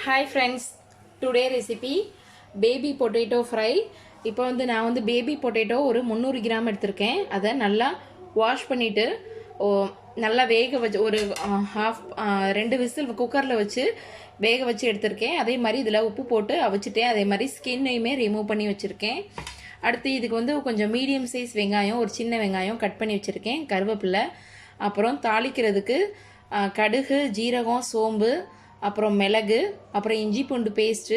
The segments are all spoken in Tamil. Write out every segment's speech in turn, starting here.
Hi friends, today recipe baby potato fry. இப்போ நான் baby potato ஒரு 300 கிராம் எடுத்திருக்கேன். அதை நல்லா வாஷ் பண்ணிட்டு நல்லா வேக வச்சு ஒரு ஹாஃப் 2 விசில் குக்கரில் வச்சு வேக வச்சு எடுத்திருக்கேன். அதே மாதிரி இதில் உப்பு போட்டு அவிச்சிட்டேன். அதே மாதிரி ஸ்கின்னையுமே ரிமூவ் பண்ணி வச்சுருக்கேன். அடுத்து இதுக்கு கொஞ்சம் மீடியம் சைஸ் வெங்காயம், ஒரு சின்ன வெங்காயம் கட் பண்ணி வச்சுருக்கேன், கருவேப்பிலை, அப்புறம் தாளிக்கிறதுக்கு கடுகு, ஜீரகம், சோம்பு, அப்புறம் மிளகு, அப்புறம் இஞ்சி பூண்டு பேஸ்ட்டு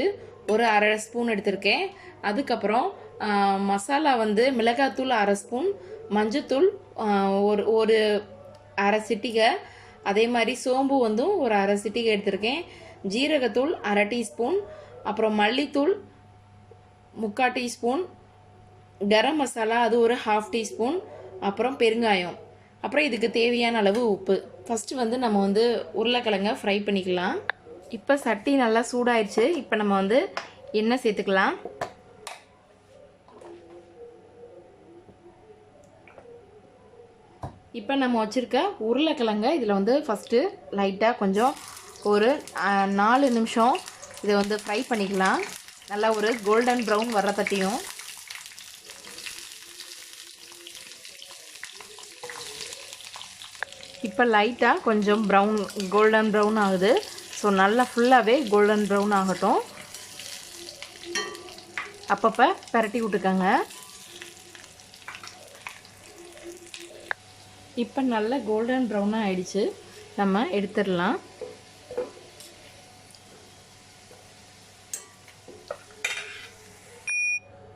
ஒரு அரை ஸ்பூன் எடுத்திருக்கேன். அதுக்கப்புறம் மசாலா மிளகாத்தூள் அரை ஸ்பூன், மஞ்சத்தூள் ஒரு அரை சிட்டிகை, அதே மாதிரி சோம்பு ஒரு அரை சிட்டிகை எடுத்திருக்கேன், ஜீரகத்தூள் அரை டீஸ்பூன், அப்புறம் மல்லித்தூள் 3/4 டீஸ்பூன், கரம் மசாலா அது ஒரு ஹாஃப் டீஸ்பூன், அப்புறம் பெருங்காயம், அப்புறம் இதுக்கு தேவையான அளவு உப்பு. ஃபஸ்ட்டு நம்ம உருளைக்கிழங்க ஃப்ரை பண்ணிக்கலாம். இப்போ சட்டி நல்லா சூடாயிடுச்சு. இப்போ நம்ம எண்ணெய் சேர்த்துக்கலாம். இப்போ நம்ம வச்சுருக்க உருளைக்கிழங்க இதில் ஃபஸ்ட்டு லைட்டாக கொஞ்சம் ஒரு 4 நிமிஷம் இதை ஃப்ரை பண்ணிக்கலாம். நல்லா ஒரு கோல்டன் ப்ரௌன் வர்ற தட்டியும். இப்போ லைட்டாக கொஞ்சம் கோல்டன் ப்ரௌன் ஆகுது. ஸோ நல்லா ஃபுல்லாகவே கோல்டன் ப்ரௌன் ஆகட்டும். அப்பப்போ பரட்டி விட்டுக்கோங்க. இப்போ நல்லா கோல்டன் ப்ரௌனாக ஆயிடுச்சு. நம்ம எடுத்துடலாம்.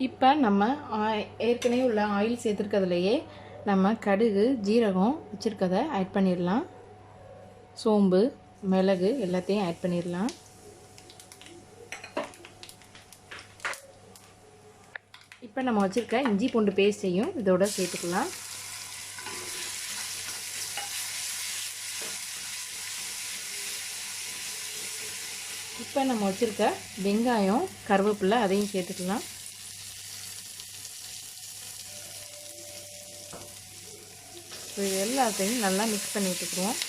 இப்போ நம்ம ஏற்கனவே உள்ள ஆயில் சேர்த்துருக்கிறதுலையே நம்ம கடுகு, ஜீரகம் வச்சுருக்கதை ஆட் பண்ணிடலாம். சோம்பு, மிளகு எல்லாத்தையும் ஆட் பண்ணிடலாம். இப்போ நம்ம வச்சுருக்க இஞ்சி பூண்டு பேஸ்ட்டையும் இதோட சேர்த்துக்கலாம். இப்போ நம்ம வச்சுருக்க வெங்காயம், கருவேப்பிலை அதையும் சேர்த்துக்கலாம். இது எல்லாத்தையும் நல்லா மிக்ஸ் பண்ணி விட்டுக்குருவோம்.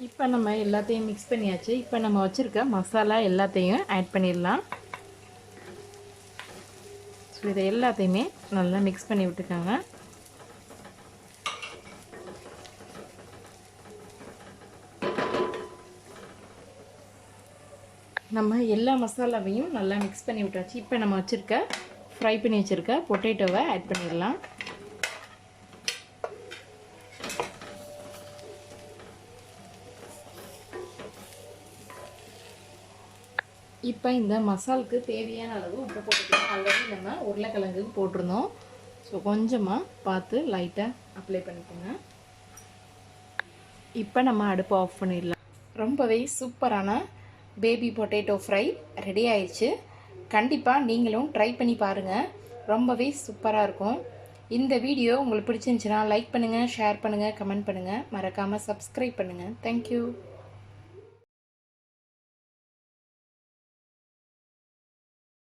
இப்போ நம்ம எல்லாத்தையும் மிக்ஸ் பண்ணியாச்சு. இப்போ நம்ம வச்சுருக்க மசாலா எல்லாத்தையும் ஆட் பண்ணிடலாம். ஸோ இதை எல்லாத்தையுமே நல்லா மிக்ஸ் பண்ணி விட்டுக்கோங்க. நம்ம எல்லா மசாலாவையும் நல்லா மிக்ஸ் பண்ணி விட்டாச்சு. இப்போ நம்ம வச்சுருக்க ஃப்ரை பண்ணி வச்சுருக்க பொட்டேட்டோவை ஆட் பண்ணிடலாம். இப்போ இந்த மசாலுக்கு தேவையான அளவு உப்பு போட்டுக்கலாம். ஆல்ரெடி நம்ம உருளைக்கிழங்குக்கு போட்டிருந்தோம். ஸோ கொஞ்சமாக பார்த்து லைட்டாக அப்ளை பண்ணிக்கோங்க. இப்போ நம்ம அடுப்பை ஆஃப் பண்ணிடலாம். ரொம்பவே சூப்பரான பேபி பொட்டேட்டோ ஃப்ரை ரெடி ஆயிடுச்சு. கண்டிப்பாக நீங்களும் ட்ரை பண்ணி பாருங்கள். ரொம்பவே சூப்பராக இருக்கும். இந்த வீடியோ உங்களுக்கு பிடிச்சிருந்துச்சுன்னா லைக் பண்ணுங்கள், ஷேர் பண்ணுங்கள், கமெண்ட் பண்ணுங்கள். மறக்காமல் சப்ஸ்கிரைப் பண்ணுங்கள். தேங்க்யூ.